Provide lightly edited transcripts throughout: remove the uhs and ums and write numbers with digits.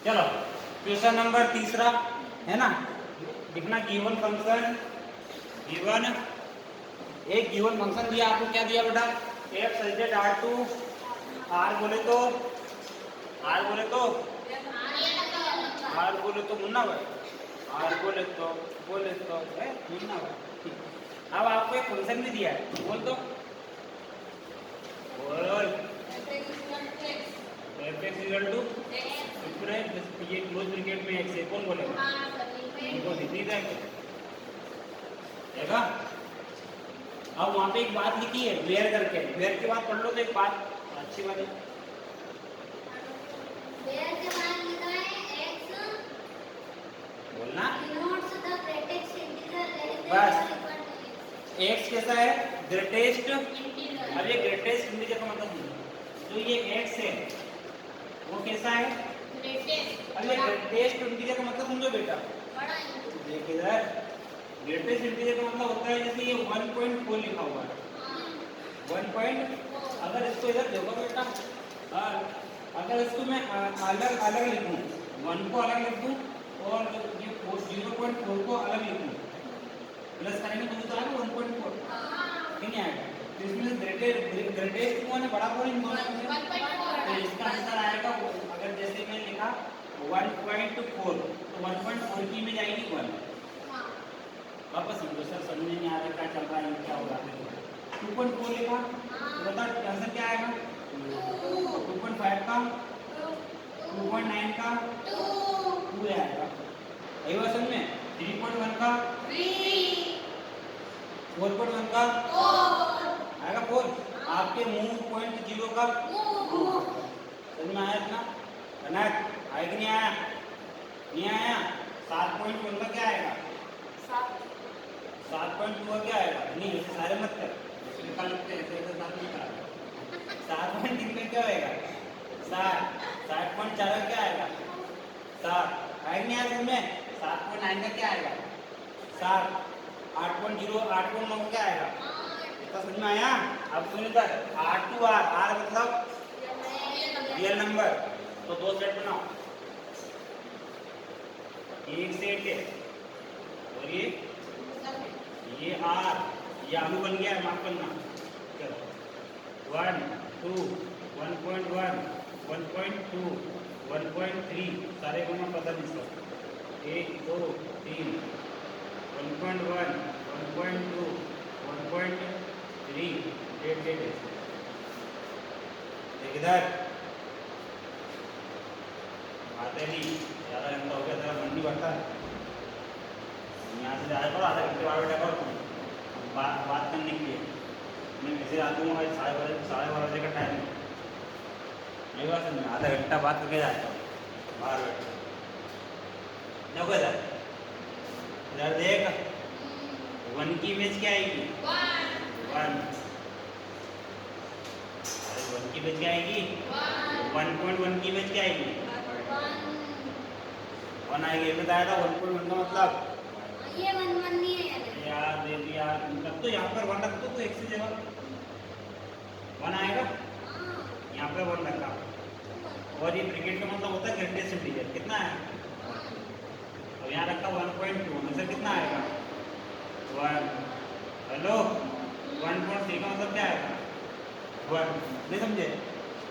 चलो question number तीसरा है ना, लिखना गिवन फंक्शन, गिवन एक गिवन फंक्शन दिया आपको, क्या दिया बेटा, f such that r2 r बोले तो मुन्ना भाई, r बोले तो है मुन्ना भाई। अब आपको एक फंक्शन भी दिया है, बोल दो बोल, f x इक्वल टू ये क्लोज ब्रैकेट में x है, कौन बोलेगा, इनको दिख रहा है। अब वहाँ पे एक बात लिखी है वेयर करके, वेयर के बाद पढ़ लो तो एक बात अच्छी बात है, वेयर के बाद लिखा है x बोलना denotes the greatest integer less than बस। or equal to x। x कैसा है, ग्रेटेस्ट। इंटीजर अब ये ग्रेटेस्ट इंटीजर का मतलब समझो, जो ये x है वो कैसा है, ग्रेटेस्ट अब ये ग्रेटेस्ट इंटीजर का मतलब समझो बेटा, बड़ा इंटीजर। देख इधर, ग्रेटेस्ट इंटीजर का मतलब होता है जैसे ये 1.4 लिखा हुआ है, 1. अगर इसको इधर देखो बेटा, अगर इसको मैं अलग अलग लिखूं, 1 को अलग लिख दूं और ये 0.4 को अलग लिखूं, प्लस करेंगे तो मुझे आएगा 1.4, नहीं आएगा। तो इसमें ग्रेटेस्ट कौन है, बड़ा कौन है, तो इसका आंसर आएगा, अगर जैसे मैं लिखा 1.4 तो 1.4 की में जाएगी 1। वापस समझो सर, समझ नहीं आ रहा क्या चल रहा है, क्या हो रहा है। 2.4 लिखा तो बता आंसर क्या आएगा, 2.5 का, 2.9 का 2 आएगा, यही बात समझ में। 3.1 का 4.1 का आएगा 4, आपके मुंह पॉइंट 0 का समझ में आया इतना, कनेक्ट आया कि नहीं आया, नहीं आया। 7.1 का क्या आएगा, 7.2 का क्या आएगा, नहीं ऐसे सारे मत कर, ऐसे निकाल लेते हैं, ऐसे साथ नहीं करा। 7.3 का क्या आएगा 7, 7.4 का क्या आएगा 7, आएगा नहीं आया समझ में। 7.9 का क्या आएगा 7, 8.0 8.9 का क्या आएगा, इतना समझ में आया। अब सुन इधर, R2 R मतलब रियल नंबर, तो 2 सेट बनाओ, एक सेट है और ये R, ये आलू बन गया है, माफ करना। चलो 1 2 1.1 1.2 1.3 सारे को मैं पता नहीं सब, 1 2 3 1.1 1.2 1.3 डेट इधर आते नहीं, ज़्यादा घंटा हो गया, तेरा मन नहीं बढ़ता, यहाँ से जाया करो, आधे घंटे बाद बैठा करो बात करने के लिए। मैं वैसे आता हूँ, 12:30 बजे का टाइम है, नहीं बात समझ, आधा घंटा बात करके जाता हूँ बाहर बैठ, देखो इधर देख, 1 की इमेज क्या आएगी 1, अरे 1 की इमेज क्या आएगी 1.1 की इमेज क्या आएगी 1 आएगी, ये बताया था 1.1 का मतलब, ये 1 नहीं है यार दे दिया, तब तो यहाँ पर 1 रख दो तो एक से जगह 1 आएगा, यहाँ पे 1 रखा, और ये ब्रैकेट का मतलब होता है ग्रेटेस्ट इंटीजर, कितना है, और यहाँ रखा 1.2, आंसर कितना आएगा 1। हेलो 1.3 का मतलब क्या आएगा 1, नहीं समझे,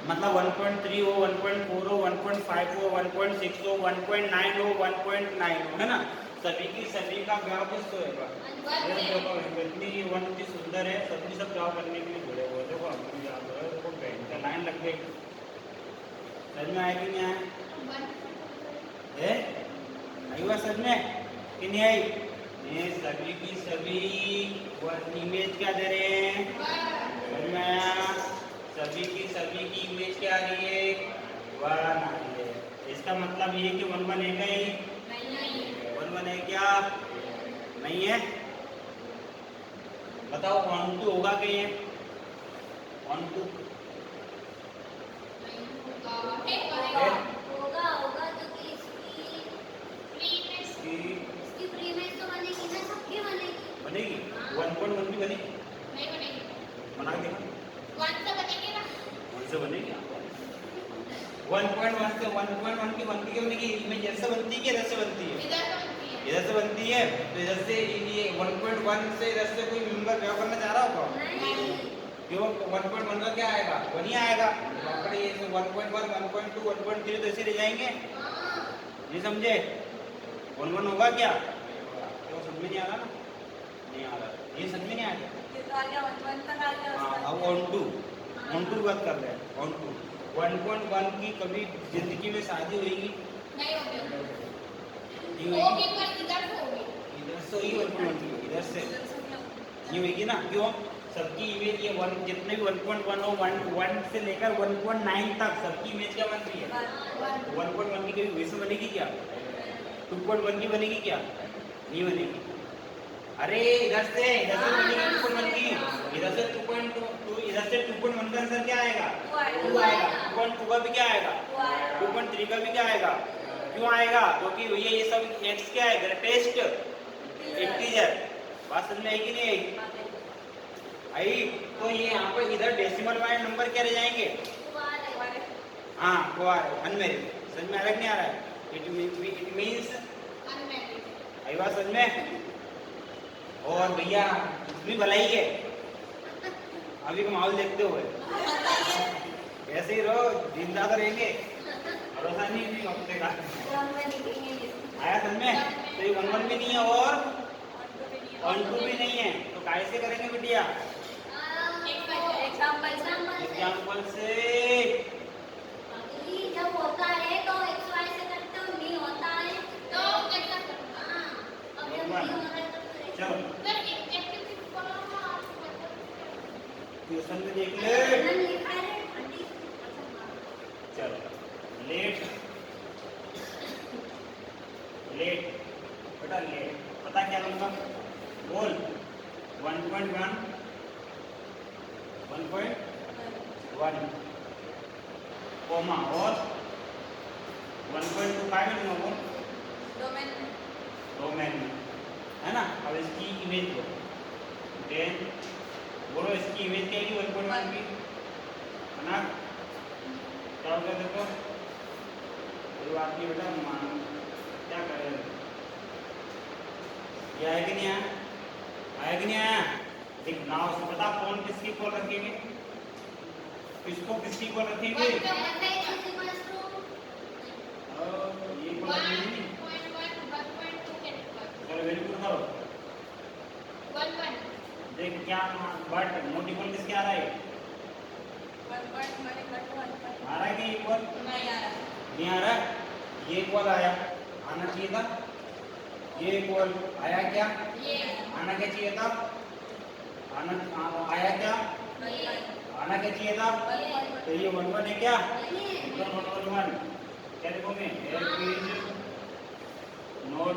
मतलब 1.3 हो 1.4 हो 1.5 हो 1.6 हो 1.9 हो 1.9 हो, है ना, सभी का ग्राफ किसको होगा, इतनी 1 इतनी सुंदर है, सभी सब ग्राफ करने के लिए जुड़े हुए, देखो हम याद हो, देखो पेन का लाइन लग गई, समझ में आया कि नहीं आया, आई बात समझ में कि नहीं आई, ये सभी की सभी इमेज क्या दे रहे हैं, समझ में आया, सभी की इमेज क्या आ रही है 1 आ रही है, इसका मतलब ये कि 1 1 है कहीं, 1 1 है क्या, नहीं है, बताओ 1 2 होगा कहीं है, 1 2 होगा क्योंकि इसकी प्रीमियस तो बनेगी ना, सबकी बनेगी 1.1 भी बनेगी, नहीं बनेगी, बना के देखो, 1 से बनेगी ना, 1 से बनेगी, 1.1 से 1.1 की होने की इमेज ऐसे बनती है कि इधर से बनती है? इधर से बनती है। तो इधर से ये 1.1 से इधर से कोई मेंबर ड्रा करना चाह रहा होगा? नहीं क्यों? 1.1 का क्या आएगा? 1 ही आएगा। पकड़ ये 1.1 1.2 1.3 तो ऐसे ले जाएंगे। हाँ ये समझे? 1 होगा क्या? तो समझ में नहीं आ रहा ना? नहीं आ रहा। ये समझ में नहीं आ रहा। ये तो आ गया 1 तक आ गया हाँ, अब उसका 1.2 बात कर रहे हैं। 1.1 की कभी जिंदगी में शादी होगी? नहीं हो गया नहीं वो होगी। भी पर इधर से होगी इधर से ही 1.1 की होगी, इधर से ये होगी ना? क्यों? सबकी इमेज ये 1 जितने भी 1.1 हो 1 से लेकर 1.9 तक सबकी इमेज क्या बन रही है? 1.1 की कभी वैसे बनेगी क्या? 2.1 की बनेगी क्या? नहीं बनेगी। अरे इधर से बनेगी 2.1 की। इधर से 2.2 इधर से 2.1 का आंसर क्या आएगा? 2 आएगा। 2.2 का भी क्या आएगा? 2.3 का भी क्या आएगा? क्यों आएगा? क्योंकि भैया ये सब x क्या है? Greatest integer. बात समझ में आई कि नहीं आई? आई। तो ये यहाँ पर इधर डेसिमल वाले नंबर क्या रह जाएंगे? हाँ वो आ रहे अनमेरिड। समझ में अलग नहीं आ रहा है? इट मीन्स आई बात समझ में? और भैया भी भलाई है अभी का माहौल देखते हुए ऐसे ही रहो, जिंदा तो रहेंगे, भरोसा नहीं हफ्ते का। आया समझ में? तो ये 1.1 भी नहीं है और 1.2 भी नहीं है, तो कैसे करेंगे बिटिया? एग्जाम्पल से। जब होता है तो एक्स वाई से करते हो, नहीं होता है तो कैसा करते हो? हाँ, अब जब नहीं हो रहा है तो फिर चलो ट्यूशन में देख ले। मैंने लिखा है आंटी। चलो लेट बेटा लेट पता क्या लूंगा? बोल 1.1 कोमा और 1.25 लूंगा। बोल डोमेन में है ना? अब इसकी इमेज लो देन बोलो इसकी इमेज क्या है? 1.1 की है ना? क्या होगा देखो? कोई बात नहीं बेटा, मान क्या करें? ये आया कि नहीं आया? आया कि नहीं आया? देख ना उसको बता कौन किसकी कॉल रखेंगे, किसको किसकी कॉल रखेंगे? ये कॉल रखेंगे। चलो वेरी गुड करो। देख क्या बट मोटिकल किसके आ रहा है? आ रहा है कि ये कॉल नहीं आ रहा? ये कॉल आया, आना चाहिए था। ये कॉल आया क्या? आना क्या चाहिए था? आया क्या? आना क्या चाहिए था? तो ये 1.1 है क्या? 1.1 क्या लिखोगे? नोट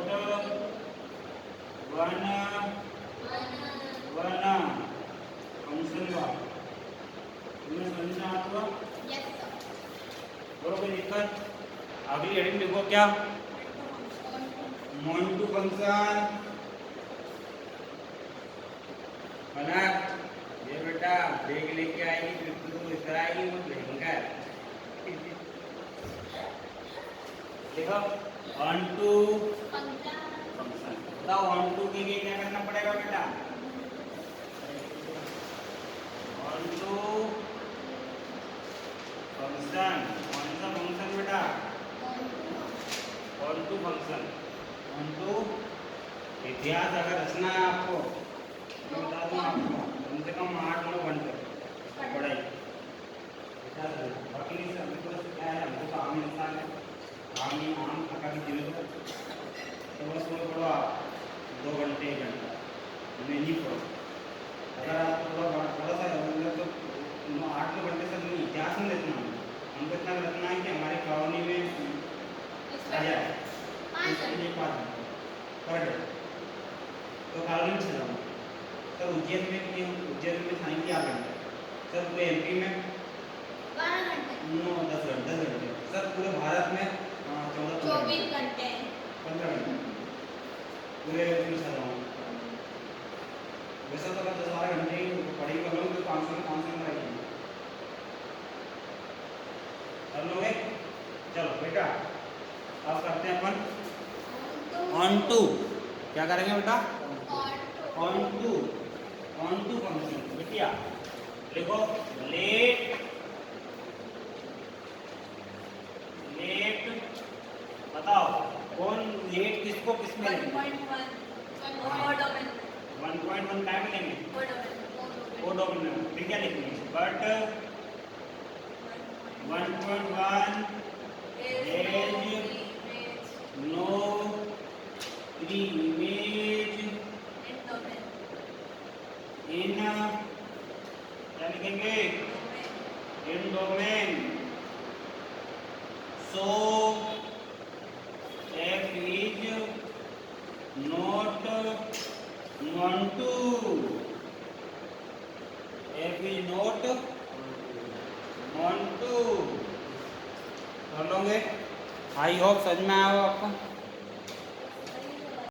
1 फंक्शन का तुम्हें समझ में आता हुआ? बोलो कोई दिक्कत? अगली हेडिंग लिखो क्या? मोंटू फंक्शन बना। ये बेटा बैग लेके आएगी फिर तो इधर आएगी वो भयंकर। देखो 1.2 फंक्शन बताओ 1.2 के लिए क्या करना पड़ेगा बेटा? 1.2 फंक्शन कौन सा फंक्शन बेटा? 1.2 फंक्शन 1.2 इतिहास अगर रचना है आपको मैं बता दूं आपको कम से कम 8-9 घंटे पढ़ाई इतिहास। बाकी नहीं सर हमको क्या है, हमको तो आम इंसान है, आम थका की जरूरत है, तो बस वो थोड़ा 2 घंटे 1 घंटा उन्हें नहीं पढ़ो। अगर आप थोड़ा सा मतलब तो 8-9 घंटे तक नहीं इतिहास में रचना हमको इतना रचना है कि हमारी कॉलोनी में आ जाए 5 पर डे तो कॉलोनी में चला सर। उज्जैन में क्यों? उज्जैन में खाएंगे 8 घंटे सर, पूरे एमपी में 12 घंटे 10 घंटे सर, पूरे भारत में 14-15 घंटे 15 घंटे पूरे दिन चल रहा हूँ। वैसा तो अगर 10-12 घंटे पढ़ाई कर लो तो 500 में आएगी कर लोगे? चलो बेटा अब करते हैं अपन ऑन ऑन टू। क्या करेंगे बेटा? To onto function. बेटिया लिखो लेट बताओ कौन लेट किसको किस में लेंगे? 1.1 काय में लेंगे? कोड में फिर क्या लिखेंगे? But 1.1 no pre image in क्या लिखेंगे? In domain. So F is not want to। F is not want to। कर लोगे? आई होप समझ में आया हो आपको।